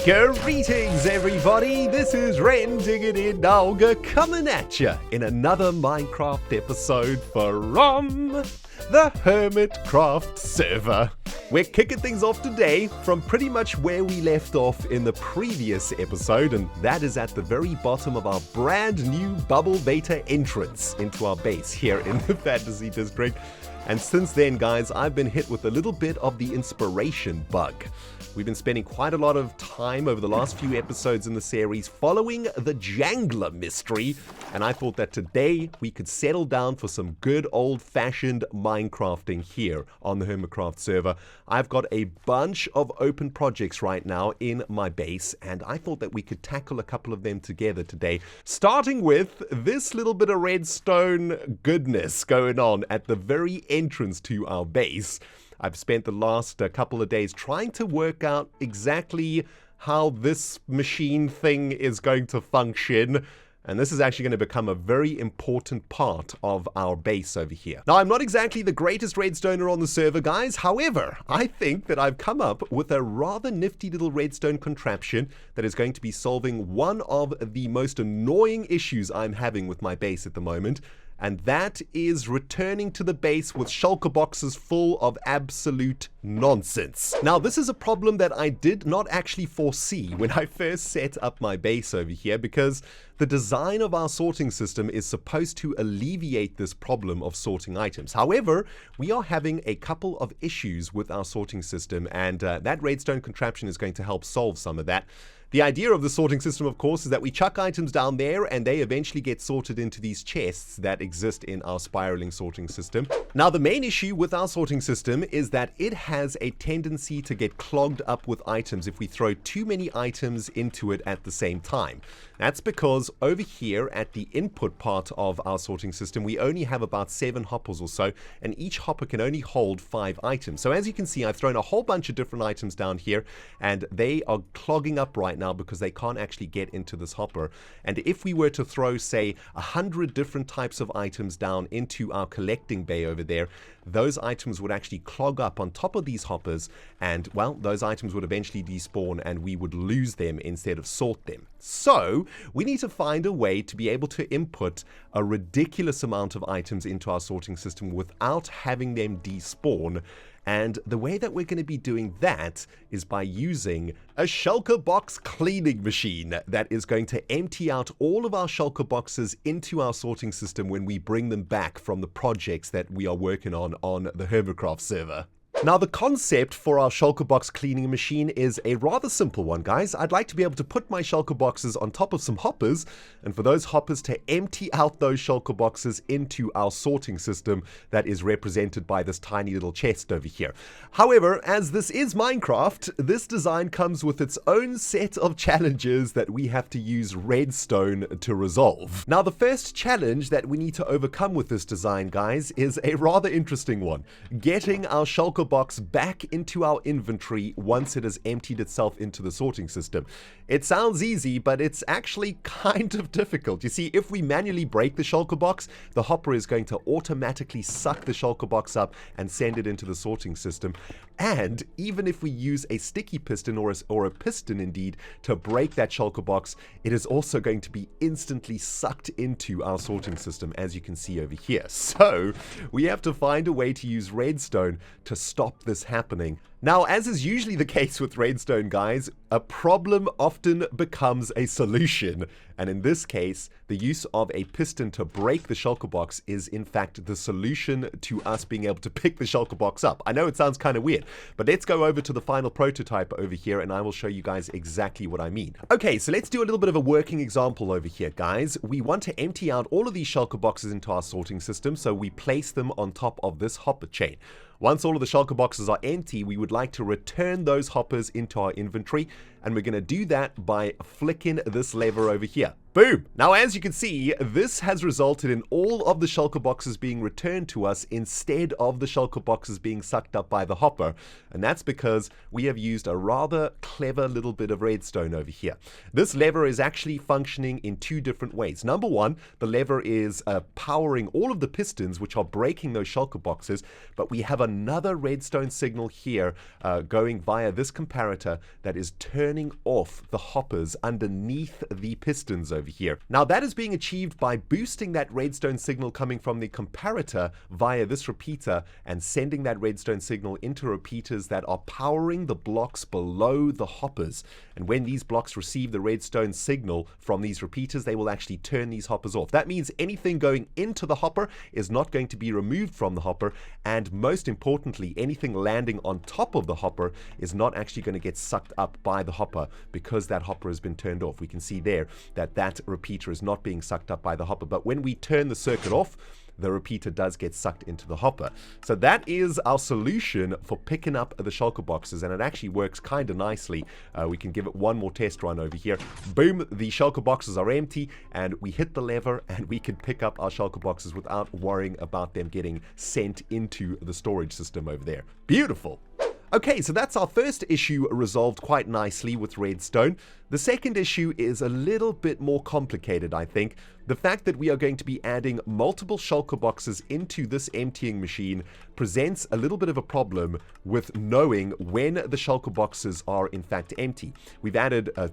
Greetings everybody, this is ReNDoG coming at ya in another Minecraft episode from the Hermitcraft server. We're kicking things off today from pretty much where we left off in the previous episode, and that is at the very bottom of our brand new bubble beta entrance into our base here in the Fantasy District. And since then, guys, I've been hit with a little bit of the inspiration bug. We've been spending quite a lot of time over the last few episodes in the series following the Jangler mystery, and I thought that today we could settle down for some good old-fashioned Minecrafting here on the Hermitcraft server. I've got a bunch of open projects right now in my base, and I thought that we could tackle a couple of them together today, starting with this little bit of redstone goodness going on at the very entrance to our base. I've spent the last couple of days trying to work out exactly how this machine thing is going to function, and this is actually going to become a very important part of our base over here. Now, I'm not exactly the greatest redstoner on the server, guys. However, I think that I've come up with a rather nifty little redstone contraption that is going to be solving one of the most annoying issues I'm having with my base at the moment. And that is returning to the base with shulker boxes full of absolute nonsense. Now, this is a problem that I did not actually foresee when I first set up my base over here, because the design of our sorting system is supposed to alleviate this problem of sorting items. However, we are having a couple of issues with our sorting system, and that redstone contraption is going to help solve some of that. The idea of the sorting system, of course, is that we chuck items down there and they eventually get sorted into these chests that exist in our spiraling sorting system. Now, the main issue with our sorting system is that it has a tendency to get clogged up with items if we throw too many items into it at the same time. That's because over here at the input part of our sorting system, we only have about 7 hoppers or so, and each hopper can only hold 5 items. So as you can see, I've thrown a whole bunch of different items down here, and they are clogging up right now because they can't actually get into this hopper. And if we were to throw, say, 100 different types of items down into our collecting bay over there, those items would actually clog up on top of these hoppers, and, well, those items would eventually despawn and we would lose them instead of sort them. So we need to find a way to be able to input a ridiculous amount of items into our sorting system without having them despawn. And the way that we're going to be doing that is by using a shulker box cleaning machine that is going to empty out all of our shulker boxes into our sorting system when we bring them back from the projects that we are working on the Hermitcraft server. Now, the concept for our shulker box cleaning machine is a rather simple one, guys. I'd like to be able to put my shulker boxes on top of some hoppers, and for those hoppers to empty out those shulker boxes into our sorting system that is represented by this tiny little chest over here. However, as this is Minecraft, this design comes with its own set of challenges that we have to use redstone to resolve. Now, the first challenge that we need to overcome with this design, guys, is a rather interesting one. Getting our shulker box back into our inventory once it has emptied itself into the sorting system. It sounds easy, but it's actually kind of difficult. You see, if we manually break the shulker box, the hopper is going to automatically suck the shulker box up and send it into the sorting system. And even if we use a sticky piston or a piston indeed to break that shulker box, it is also going to be instantly sucked into our sorting system, as you can see over here. So we have to find a way to use redstone to stop this happening. Now, as is usually the case with redstone, guys, a problem often becomes a solution. And in this case, the use of a piston to break the shulker box is in fact the solution to us being able to pick the shulker box up. I know it sounds kind of weird, but let's go over to the final prototype over here and I will show you guys exactly what I mean. Okay, so let's do a little bit of a working example over here, guys. We want to empty out all of these shulker boxes into our sorting system, so we place them on top of this hopper chain. Once all of the shulker boxes are empty, we would like to return those hoppers into our inventory, and we're going to do that by flicking this lever over here. Boom! Now, as you can see, this has resulted in all of the shulker boxes being returned to us instead of the shulker boxes being sucked up by the hopper. And that's because we have used a rather clever little bit of redstone over here. This lever is actually functioning in two different ways. Number one, the lever is powering all of the pistons, which are breaking those shulker boxes. But we have another redstone signal here going via this comparator that is turning off the hoppers underneath the pistons over here. Now that is being achieved by boosting that redstone signal coming from the comparator via this repeater and sending that redstone signal into repeaters that are powering the blocks below the hoppers. And when these blocks receive the redstone signal from these repeaters, they will actually turn these hoppers off. That means anything going into the hopper is not going to be removed from the hopper, and most importantly, anything landing on top of the hopper is not actually going to get sucked up by the hopper because that hopper has been turned off. We can see there that that repeater is not being sucked up by the hopper, but when we turn the circuit off, the repeater does get sucked into the hopper. So that is our solution for picking up the shulker boxes, and it actually works kind of nicely. We can give it one more test run over here. Boom, the shulker boxes are empty, and we hit the lever and we can pick up our shulker boxes without worrying about them getting sent into the storage system over there. Beautiful. Okay, so that's our first issue resolved quite nicely with redstone. The second issue is a little bit more complicated, I think. The fact that we are going to be adding multiple shulker boxes into this emptying machine presents a little bit of a problem with knowing when the shulker boxes are in fact empty. We've added, 5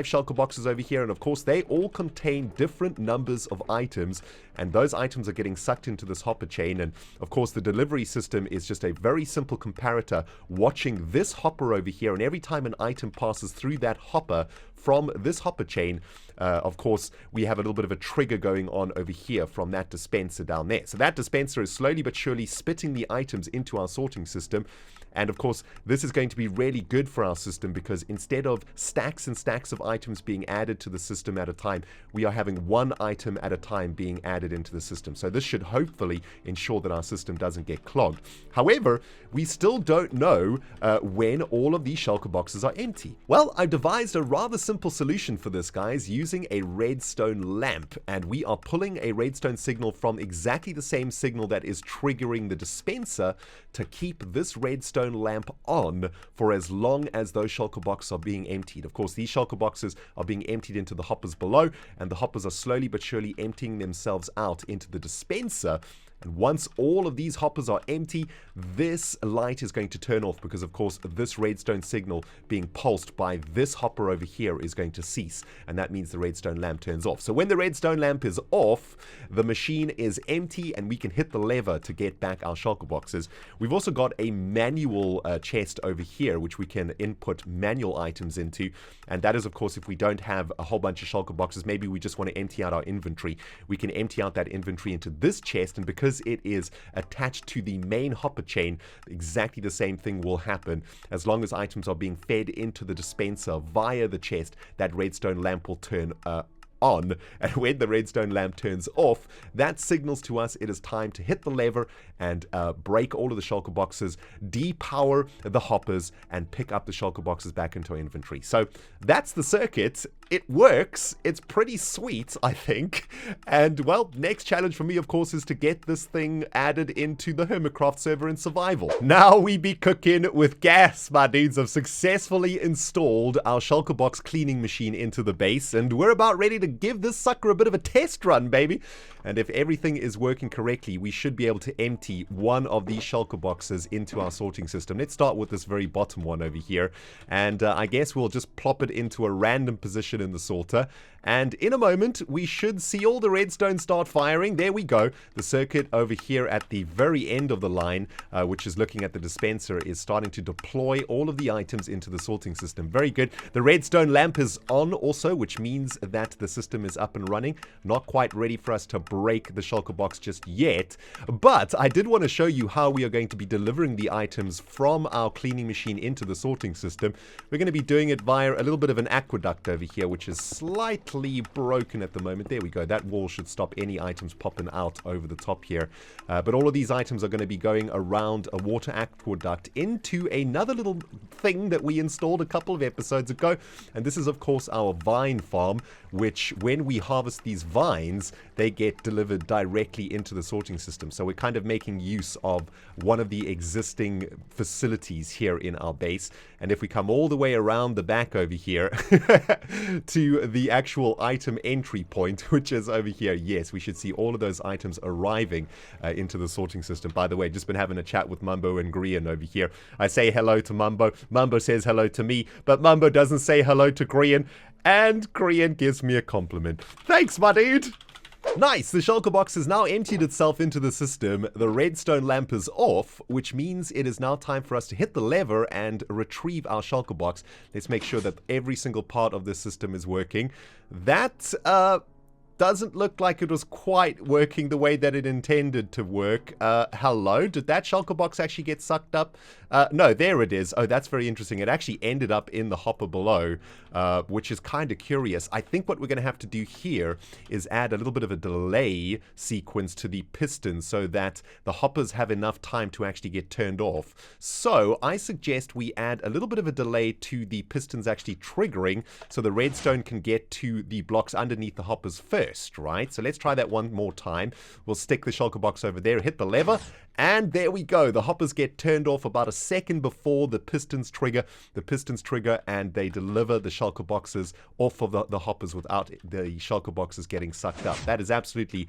shulker boxes over here, and of course they all contain different numbers of items, and those items are getting sucked into this hopper chain. And of course the delivery system is just a very simple comparator watching this hopper over here, and every time an item passes through that hopper from this hopper chain, of course, we have a little bit of a trigger going on over here from that dispenser down there. So that dispenser is slowly but surely spitting the items into our sorting system. And of course, this is going to be really good for our system because instead of stacks and stacks of items being added to the system at a time, we are having one item at a time being added into the system. So this should hopefully ensure that our system doesn't get clogged. However, we still don't know when all of these shulker boxes are empty. Well, I devised a rather simple solution for this, guys, using a redstone lamp. And we are pulling a redstone signal from exactly the same signal that is triggering the dispenser to keep this redstone lamp on for as long as those shulker boxes are being emptied. Of course, these shulker boxes are being emptied into the hoppers below, and the hoppers are slowly but surely emptying themselves out into the dispenser. And once all of these hoppers are empty, this light is going to turn off because, of course, this redstone signal being pulsed by this hopper over here is going to cease. And that means the redstone lamp turns off. So when the redstone lamp is off, the machine is empty and we can hit the lever to get back our shulker boxes. We've also got a manual chest over here, which we can input manual items into. And that is, of course, if we don't have a whole bunch of shulker boxes, maybe we just want to empty out our inventory. We can empty out that inventory into this chest, and because it is attached to the main hopper chain, exactly the same thing will happen. As long as items are being fed into the dispenser via the chest, that redstone lamp will turn on, and when the redstone lamp turns off, that signals to us it is time to hit the lever and break all of the shulker boxes, depower the hoppers, and pick up the shulker boxes back into our inventory. So that's the circuit. It works. It's pretty sweet, I think. And, well, next challenge for me, of course, is to get this thing added into the Hermitcraft server in survival. Now we be cooking with gas, my dudes. I've successfully installed our shulker box cleaning machine into the base, and we're about ready to give this sucker a bit of a test run, baby. And if everything is working correctly, we should be able to empty one of these shulker boxes into our sorting system. Let's start with this very bottom one over here, and I guess we'll just plop it into a random position in the sorter, and in a moment we should see all the redstone start firing. There we go. The circuit over here at the very end of the line, which is looking at the dispenser, is starting to deploy all of the items into the sorting system. Very good. The redstone lamp is on also, which means that the system is up and running. Not quite ready for us to break the shulker box just yet, but I did want to show you how we are going to be delivering the items from our cleaning machine into the sorting system. We're going to be doing it via a little bit of an aqueduct over here, which is slightly broken at the moment. There we go. That wall should stop any items popping out over the top here. But all of these items are going to be going around a water aqueduct into another little thing that we installed a couple of episodes ago. And this is, of course, our vine farm, which which when we harvest these vines, they get delivered directly into the sorting system. So we're kind of making use of one of the existing facilities here in our base. And if we come all the way around the back over here to the actual item entry point, which is over here, yes, we should see all of those items arriving into the sorting system. By the way, just been having a chat with Mumbo and Grian over here. I say hello to Mumbo. Mumbo says hello to me, but Mumbo doesn't say hello to Grian. And Grian gives me a compliment. Thanks, my dude. Nice, the shulker box has now emptied itself into the system. The redstone lamp is off, which means it is now time for us to hit the lever and retrieve our shulker box. Let's make sure that every single part of the system is working. That doesn't look like it was quite working the way that it intended to work. Hello? Did that shulker box actually get sucked up? No, there it is. Oh, that's very interesting. It actually ended up in the hopper below, which is kind of curious. I think what we're going to have to do here is add a little bit of a delay sequence to the pistons so that the hoppers have enough time to actually get turned off. So I suggest we add a little bit of a delay to the pistons actually triggering so the redstone can get to the blocks underneath the hoppers first, right? So let's try that one more time. We'll stick the shulker box over there, hit the lever, and there we go. The hoppers get turned off about a second before the pistons trigger. The pistons trigger and they deliver the shulker boxes off of the hoppers without the shulker boxes getting sucked up. That is absolutely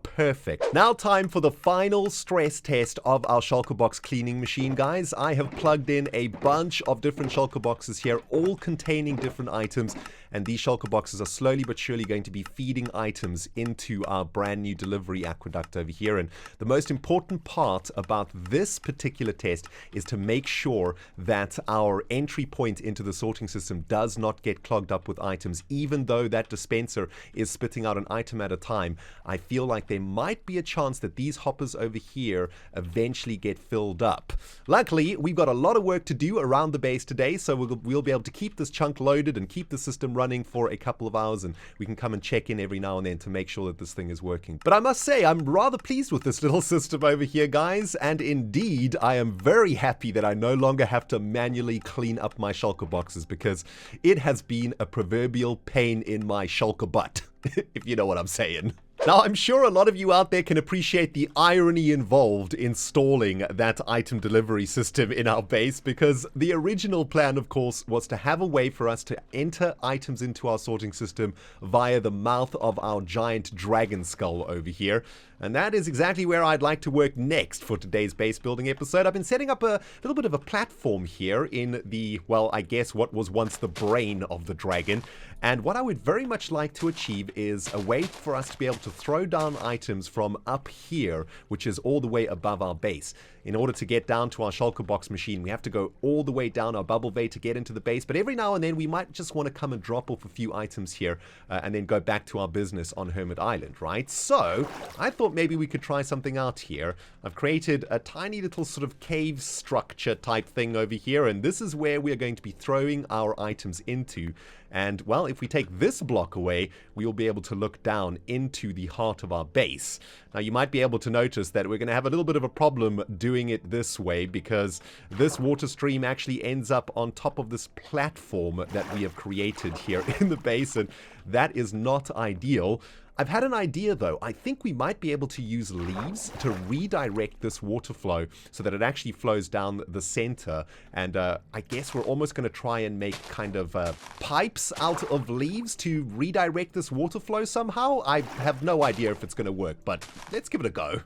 perfect. Now time for the final stress test of our shulker box cleaning machine, guys. I have plugged in a bunch of different shulker boxes here, all containing different items. And these shulker boxes are slowly but surely going to be feeding items into our brand new delivery aqueduct over here. And the most important part about this particular test is to make sure that our entry point into the sorting system does not get clogged up with items. Even though that dispenser is spitting out an item at a time, I feel like there might be a chance that these hoppers over here eventually get filled up. Luckily, we've got a lot of work to do around the base today, so we'll be able to keep this chunk loaded and keep the system running for a couple of hours, and we can come and check in every now and then to make sure that this thing is working. But I must say, I'm rather pleased with this little system over here, guys, and indeed, I am very happy that I no longer have to manually clean up my shulker boxes, because it has been a proverbial pain in my shulker butt, if you know what I'm saying. Now, I'm sure a lot of you out there can appreciate the irony involved installing that item delivery system in our base, because the original plan, of course, was to have a way for us to enter items into our sorting system via the mouth of our giant dragon skull over here. And that is exactly where I'd like to work next for today's base building episode. I've been setting up a little bit of a platform here in the, well, I guess what was once the brain of the dragon. And what I would very much like to achieve is a way for us to be able to throw down items from up here, which is all the way above our base. In order to get down to our shulker box machine, we have to go all the way down our bubble bay to get into the base. But every now and then, we might just want to come and drop off a few items here and then go back to our business on Hermit Island, right? So I thought maybe we could try something out here. I've created a tiny little sort of cave structure type thing over here, and this is where we are going to be throwing our items into. And, well, if we take this block away, we will be able to look down into the heart of our base. Now, you might be able to notice that we're going to have a little bit of a problem doing it this way, because this water stream actually ends up on top of this platform that we have created here in the base, and that is not ideal. I've had an idea, though. I think we might be able to use leaves to redirect this water flow so that it actually flows down the center. And I guess we're almost going to try and make kind of pipes out of leaves to redirect this water flow somehow. I have no idea if it's going to work, but let's give it a go.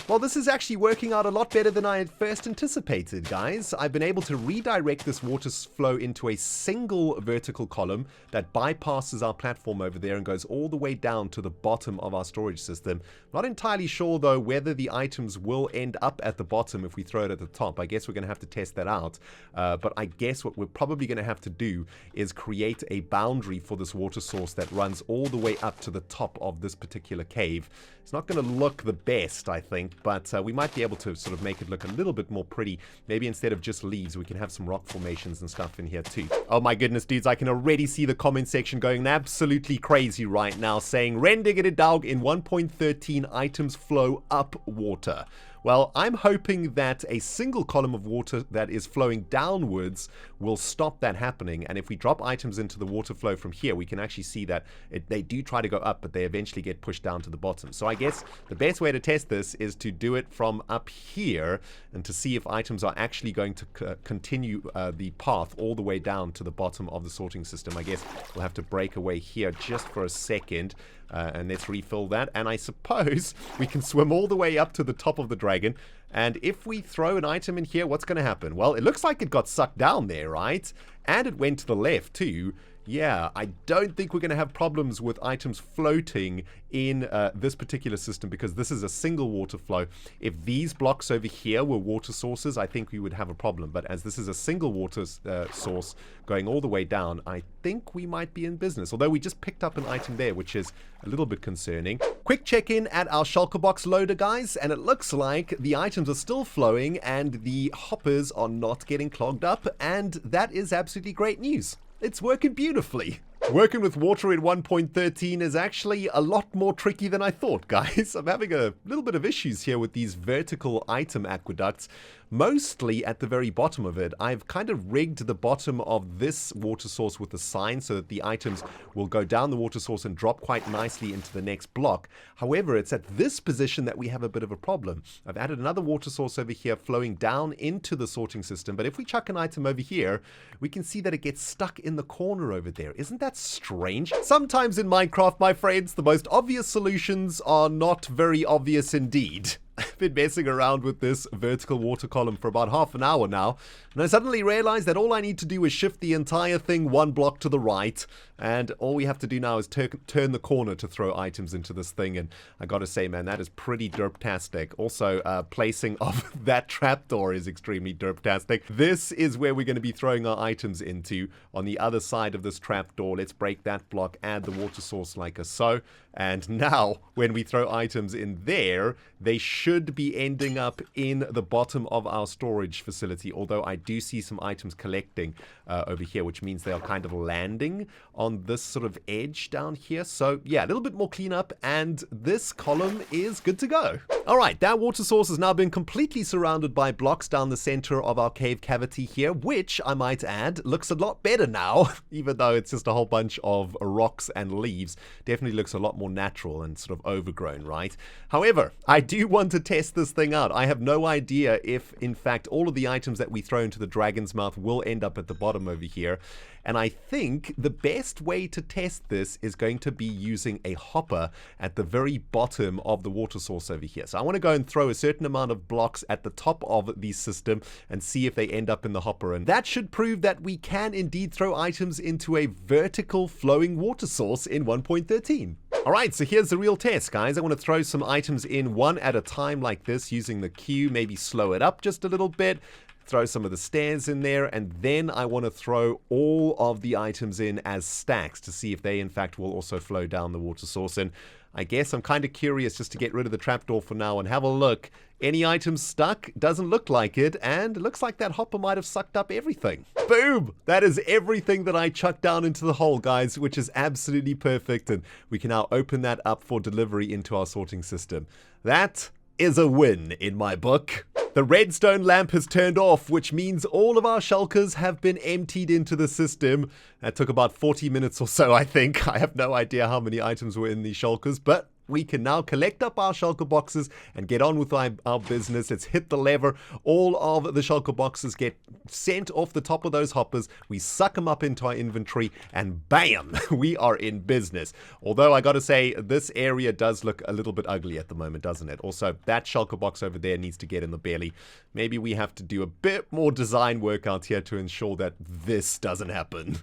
Well, this is actually working out a lot better than I had first anticipated, guys. I've been able to redirect this water flow into a single vertical column that bypasses our platform over there and goes all the way down to the bottom of our storage system. Not entirely sure, though, whether the items will end up at the bottom if we throw it at the top. I guess we're going to have to test that out. But I guess what we're probably going to have to do is create a boundary for this water source that runs all the way up to the top of this particular cave. It's not going to look the best, I think, but we might be able to sort of make it look a little bit more pretty. Maybe instead of just leaves, we can have some rock formations and stuff in here too. Oh my goodness, dudes, I can already see the comment section going absolutely crazy right now, saying ReNDoG in 1.13 items flow up water. Well, I'm hoping that a single column of water that is flowing downwards will stop that happening. And if we drop items into the water flow from here, we can actually see that they do try to go up, but they eventually get pushed down to the bottom. So I guess the best way to test this is to do it from up here and to see if items are actually going to continue the path all the way down to the bottom of the sorting system. I guess we'll have to break away here just for a second. And let's refill that. And I suppose we can swim all the way up to the top of the dragon. And if we throw an item in here, what's going to happen? Well, it looks like it got sucked down there, right? And it went to the left too. Yeah, I don't think we're going to have problems with items floating in this particular system because this is a single water flow. If these blocks over here were water sources, I think we would have a problem. But as this is a single water source going all the way down, I think we might be in business. Although we just picked up an item there, which is a little bit concerning. Quick check-in at our shulker box loader, guys, and it looks like the items are still flowing and the hoppers are not getting clogged up, and that is absolutely great news. It's working beautifully. Working with water in 1.13 is actually a lot more tricky than I thought, guys. I'm having a little bit of issues here with these vertical item aqueducts. Mostly at the very bottom of it, I've kind of rigged the bottom of this water source with a sign so that the items will go down the water source and drop quite nicely into the next block. However, it's at this position that we have a bit of a problem. I've added another water source over here flowing down into the sorting system, but if we chuck an item over here, we can see that it gets stuck in the corner over there. Isn't that strange? Sometimes in Minecraft, my friends, the most obvious solutions are not very obvious indeed. I've been messing around with this vertical water column for about half an hour now, and I suddenly realized that all I need to do is shift the entire thing one block to the right, and all we have to do now is turn the corner to throw items into this thing, and I gotta say, man, that is pretty derptastic. Also, placing of that trapdoor is extremely derptastic. This is where we're going to be throwing our items into, on the other side of this trapdoor. Let's break that block, add the water source like so, and now, when we throw items in there, they should be ending up in the bottom of our storage facility, although I do see some items collecting over here, which means they are kind of landing on this sort of edge down here. So yeah, a little bit more cleanup, and this column is good to go. Alright, that water source has now been completely surrounded by blocks down the center of our cave cavity here, which, I might add, looks a lot better now, even though it's just a whole bunch of rocks and leaves. Definitely looks a lot more natural and sort of overgrown, right? However, I do want to test this thing out. I have no idea if, in fact, all of the items that we throw into the dragon's mouth will end up at the bottom over here. And I think the best way to test this is going to be using a hopper at the very bottom of the water source over here. So I want to go and throw a certain amount of blocks at the top of the system and see if they end up in the hopper. And that should prove that we can indeed throw items into a vertical flowing water source in 1.13. Alright, so here's the real test, guys. I want to throw some items in one at a time like this using the queue, maybe slow it up just a little bit. Throw some of the stairs in there, and then I want to throw all of the items in as stacks to see if they in fact will also flow down the water source. And I guess I'm kind of curious just to get rid of the trapdoor for now and have a look. Any items stuck? Doesn't look like it, and it looks like that hopper might have sucked up everything. Boom! That is everything that I chucked down into the hole, guys, which is absolutely perfect, and we can now open that up for delivery into our sorting system. That is a win in my book. The redstone lamp has turned off, which means all of our shulkers have been emptied into the system. That took about 40 minutes or so, I think. I have no idea how many items were in these shulkers, but we can now collect up our shulker boxes and get on with our business. Let's hit the lever. All of the shulker boxes get sent off the top of those hoppers. We suck them up into our inventory, and bam, we are in business. Although I gotta say, this area does look a little bit ugly at the moment, doesn't it? Also, that shulker box over there needs to get in the belly. Maybe we have to do a bit more design work out here to ensure that this doesn't happen.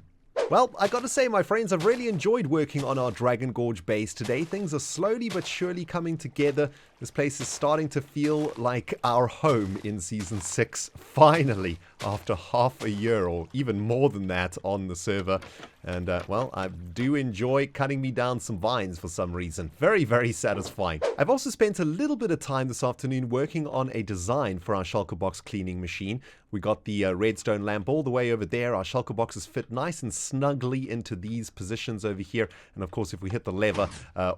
Well, I gotta say, my friends, I've really enjoyed working on our Dragon Gorge base today. Things are slowly but surely coming together. This place is starting to feel like our home in Season 6. Finally, after half a year or even more than that on the server. And, well, I do enjoy cutting me down some vines for some reason. Very, very satisfying. I've also spent a little bit of time this afternoon working on a design for our shulker box cleaning machine. We got the redstone lamp all the way over there. Our shulker boxes fit nice and snugly into these positions over here. And of course, if we hit the lever,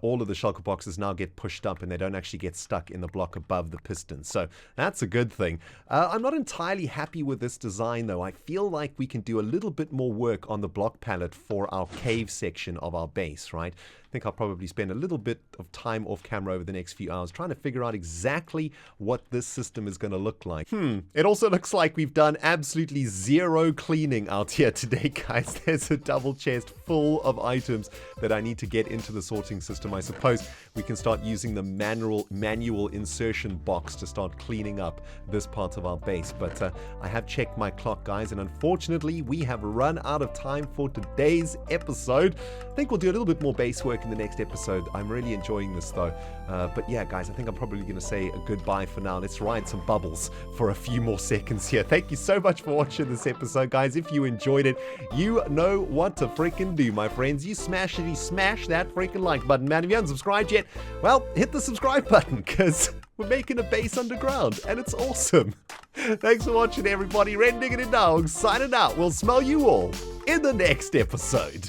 all of the shulker boxes now get pushed up and they don't actually get stuck in the block above the piston. So that's a good thing. I'm not entirely happy with this design though. I feel like we can do a little bit more work on the block palette for our cave section of our base, right? I think I'll probably spend a little bit of time off camera over the next few hours trying to figure out exactly what this system is going to look like. It also looks like we've done absolutely zero cleaning out here today, guys. There's a double chest full of items that I need to get into the sorting system. I suppose we can start using the manual insertion box to start cleaning up this part of our base. But I have checked my clock, guys, and unfortunately we have run out of time for today's episode. I think we'll do a little bit more base work in the next episode. I'm really enjoying this though. But yeah, guys, I think I'm probably going to say a goodbye for now. Let's ride some bubbles for a few more seconds here. Thank you so much for watching this episode, guys. If you enjoyed it, you know what to freaking do, my friends. You smash that freaking like button, man. If you haven't subscribed yet, well, hit the subscribe button because we're making a base underground and it's awesome. Thanks for watching, everybody. ReNDoG signing out. We'll smell you all in the next episode.